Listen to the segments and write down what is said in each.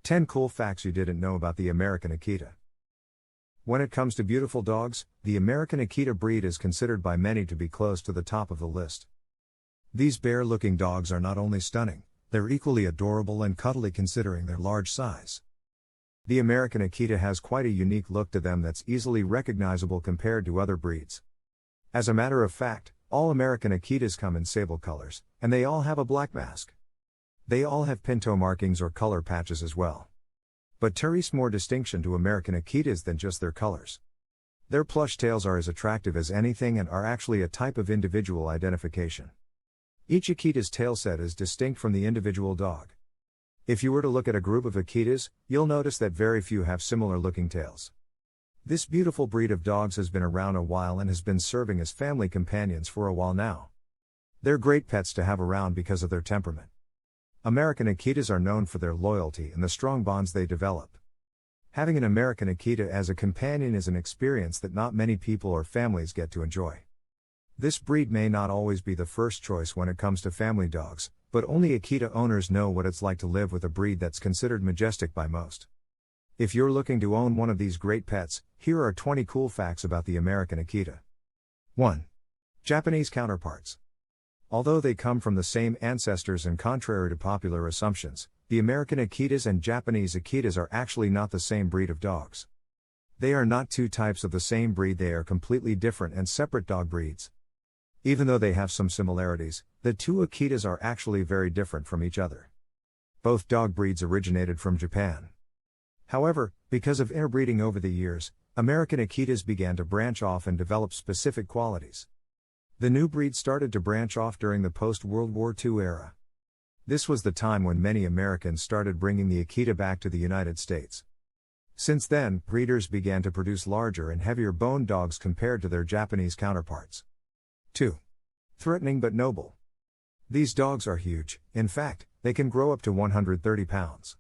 10 cool facts you didn't know about the American Akita. When it comes to beautiful dogs, the American Akita breed is considered by many to be close to the top of the list. These bear-looking dogs are not only stunning, they're equally adorable and cuddly considering their large size. The American Akita has quite a unique look to them that's easily recognizable compared to other breeds. As a matter of fact, all American Akitas come in sable colors, and they all have a black mask. They all have pinto markings or color patches as well. But there is more distinction to American Akitas than just their colors. Their plush tails are as attractive as anything and are actually a type of individual identification. Each Akita's tail set is distinct from the individual dog. If you were to look at a group of Akitas, you'll notice that very few have similar looking tails. This beautiful breed of dogs has been around a while and has been serving as family companions for a while now. They're great pets to have around because of their temperament. American Akitas are known for their loyalty and the strong bonds they develop. Having an American Akita as a companion is an experience that not many people or families get to enjoy. This breed may not always be the first choice when it comes to family dogs, but only Akita owners know what it's like to live with a breed that's considered majestic by most. If you're looking to own one of these great pets, here are 20 cool facts about the American Akita. 1. Japanese counterparts. Although they come from the same ancestors and contrary to popular assumptions, the American Akitas and Japanese Akitas are actually not the same breed of dogs. They are not two types of the same breed, they are completely different and separate dog breeds. Even though they have some similarities, the two Akitas are actually very different from each other. Both dog breeds originated from Japan. However, because of interbreeding over the years, American Akitas began to branch off and develop specific qualities. The new breed started to branch off during the post-World War II era. This was the time when many Americans started bringing the Akita back to the United States. Since then, breeders began to produce larger and heavier boned dogs compared to their Japanese counterparts. 2. Threatening but noble. These dogs are huge, in fact, they can grow up to 130 pounds.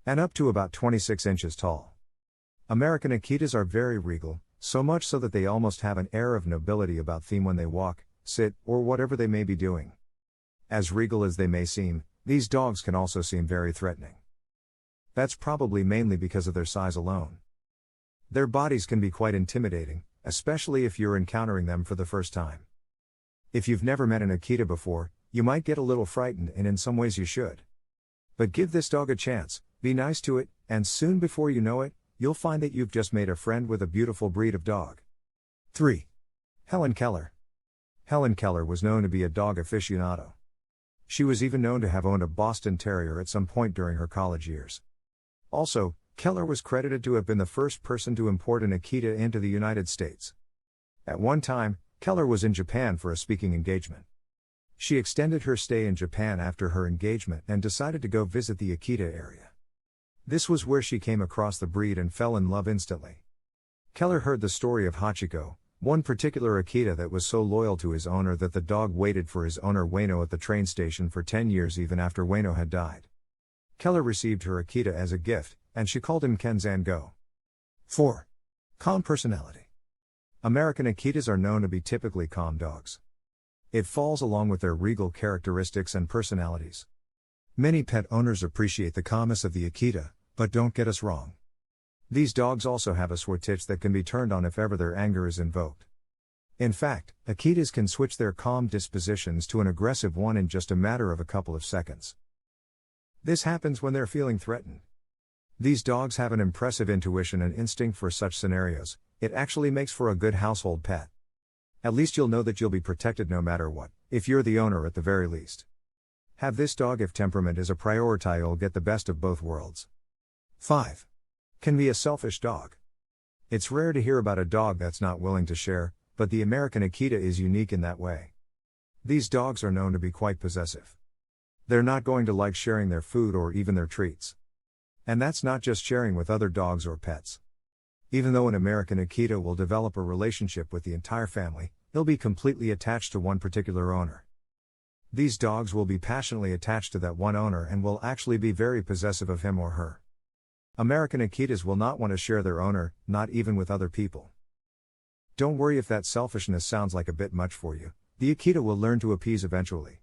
And up to about 26 inches tall. American Akitas are very regal, so much so that they almost have an air of nobility about them when they walk, sit, or whatever they may be doing. As regal as they may seem, these dogs can also seem very threatening. That's probably mainly because of their size alone. Their bodies can be quite intimidating, especially if you're encountering them for the first time. If you've never met an Akita before, you might get a little frightened, and in some ways you should. But give this dog a chance, be nice to it, and soon before you know it, you'll find that you've just made a friend with a beautiful breed of dog. 3. Helen Keller. Helen Keller was known to be a dog aficionado. She was even known to have owned a Boston Terrier at some point during her college years. Also, Keller was credited to have been the first person to import an Akita into the United States. At one time, Keller was in Japan for a speaking engagement. She extended her stay in Japan after her engagement and decided to go visit the Akita area. This was where she came across the breed and fell in love instantly. Keller heard the story of Hachiko, one particular Akita that was so loyal to his owner that the dog waited for his owner Ueno at the train station for 10 years even after Ueno had died. Keller received her Akita as a gift, and she called him Kenzan Go. 4. Calm personality. American Akitas are known to be typically calm dogs. It falls along with their regal characteristics and personalities. Many pet owners appreciate the calmness of the Akita, but don't get us wrong. These dogs also have a switch that can be turned on if ever their anger is invoked. In fact, Akitas can switch their calm dispositions to an aggressive one in just a matter of a couple of seconds. This happens when they're feeling threatened. These dogs have an impressive intuition and instinct for such scenarios. It actually makes for a good household pet. At least you'll know that you'll be protected no matter what, if you're the owner at the very least. Have this dog if temperament is a priority, you'll get the best of both worlds. 5. Can be a selfish dog. It's rare to hear about a dog that's not willing to share, but the American Akita is unique in that way. These dogs are known to be quite possessive. They're not going to like sharing their food or even their treats. And that's not just sharing with other dogs or pets. Even though an American Akita will develop a relationship with the entire family, they'll be completely attached to one particular owner. These dogs will be passionately attached to that one owner and will actually be very possessive of him or her. American Akitas will not want to share their owner, not even with other people. Don't worry if that selfishness sounds like a bit much for you, the Akita will learn to appease eventually.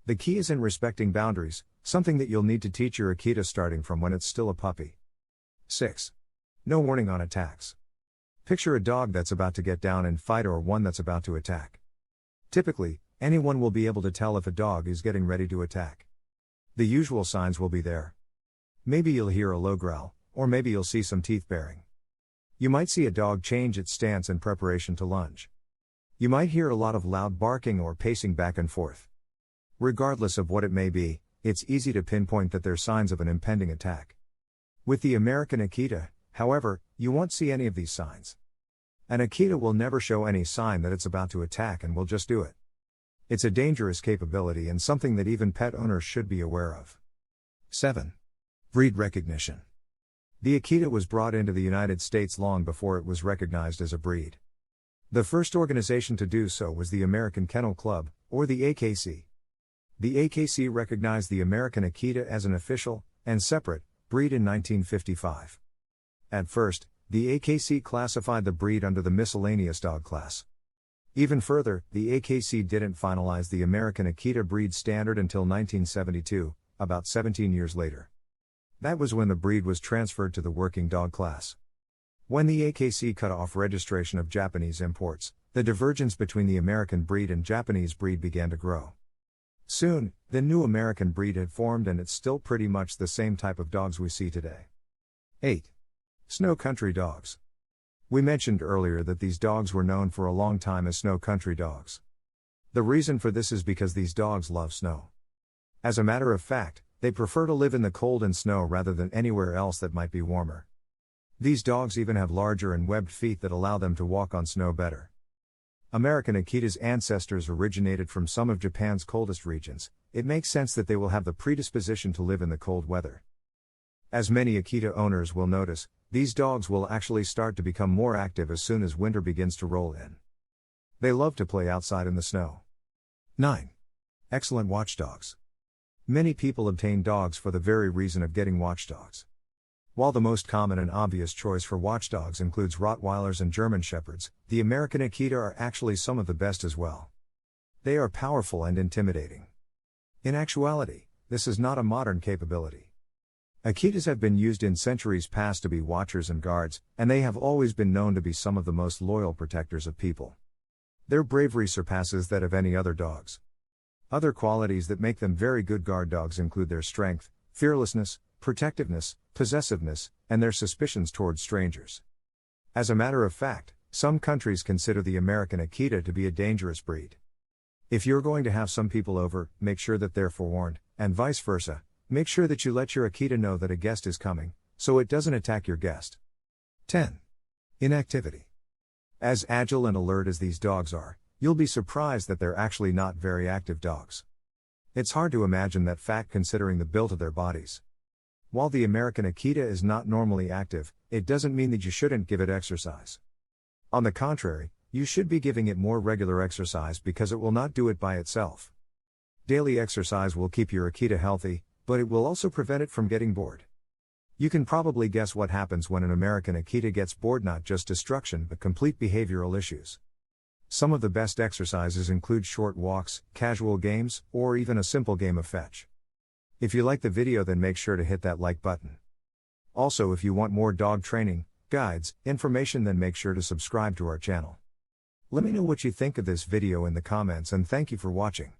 The key is in respecting boundaries, something that you'll need to teach your Akita starting from when it's still a puppy. 6. No warning on attacks. Picture a dog that's about to get down and fight or one that's about to attack. Typically, anyone will be able to tell if a dog is getting ready to attack. The usual signs will be there. Maybe you'll hear a low growl, or maybe you'll see some teeth baring. You might see a dog change its stance in preparation to lunge. You might hear a lot of loud barking or pacing back and forth. Regardless of what it may be, it's easy to pinpoint that they're signs of an impending attack. With the American Akita, however, you won't see any of these signs. An Akita will never show any sign that it's about to attack and will just do it. It's a dangerous capability and something that even pet owners should be aware of. 7. Breed recognition. The Akita was brought into the United States long before it was recognized as a breed. The first organization to do so was the American Kennel Club, or the AKC. The AKC recognized the American Akita as an official, and separate, breed in 1955. At first, the AKC classified the breed under the miscellaneous dog class. Even further, the AKC didn't finalize the American Akita breed standard until 1972, about 17 years later. That was when the breed was transferred to the working dog class. When the AKC cut off registration of Japanese imports, the divergence between the American breed and Japanese breed began to grow. Soon, the new American breed had formed, and it's still pretty much the same type of dogs we see today. 8. Snow country dogs. We mentioned earlier that these dogs were known for a long time as snow country dogs. The reason for this is because these dogs love snow. As a matter of fact, they prefer to live in the cold and snow rather than anywhere else that might be warmer. These dogs even have larger and webbed feet that allow them to walk on snow better. American Akita's ancestors originated from some of Japan's coldest regions. It makes sense that they will have the predisposition to live in the cold weather. As many Akita owners will notice, these dogs will actually start to become more active as soon as winter begins to roll in. They love to play outside in the snow. 9. Excellent watchdogs. Many people obtain dogs for the very reason of getting watchdogs. While the most common and obvious choice for watchdogs includes Rottweilers and German Shepherds, the American Akita are actually some of the best as well. They are powerful and intimidating. In actuality, this is not a modern capability. Akitas have been used in centuries past to be watchers and guards, and they have always been known to be some of the most loyal protectors of people. Their bravery surpasses that of any other dogs. Other qualities that make them very good guard dogs include their strength, fearlessness, protectiveness, possessiveness, and their suspicions towards strangers. As a matter of fact, some countries consider the American Akita to be a dangerous breed. If you're going to have some people over, make sure that they're forewarned, and vice versa. Make sure that you let your Akita know that a guest is coming, so it doesn't attack your guest. 10. Inactivity. As agile and alert as these dogs are, you'll be surprised that they're actually not very active dogs. It's hard to imagine that fact considering the build of their bodies. While the American Akita is not normally active, it doesn't mean that you shouldn't give it exercise. On the contrary, you should be giving it more regular exercise because it will not do it by itself. Daily exercise will keep your Akita healthy, but it will also prevent it from getting bored. You can probably guess what happens when an American Akita gets bored: not just destruction but complete behavioral issues. Some of the best exercises include short walks, casual games, or even a simple game of fetch. If you like the video, then make sure to hit that like button. Also, if you want more dog training, guides, information, then make sure to subscribe to our channel. Let me know what you think of this video in the comments, and thank you for watching.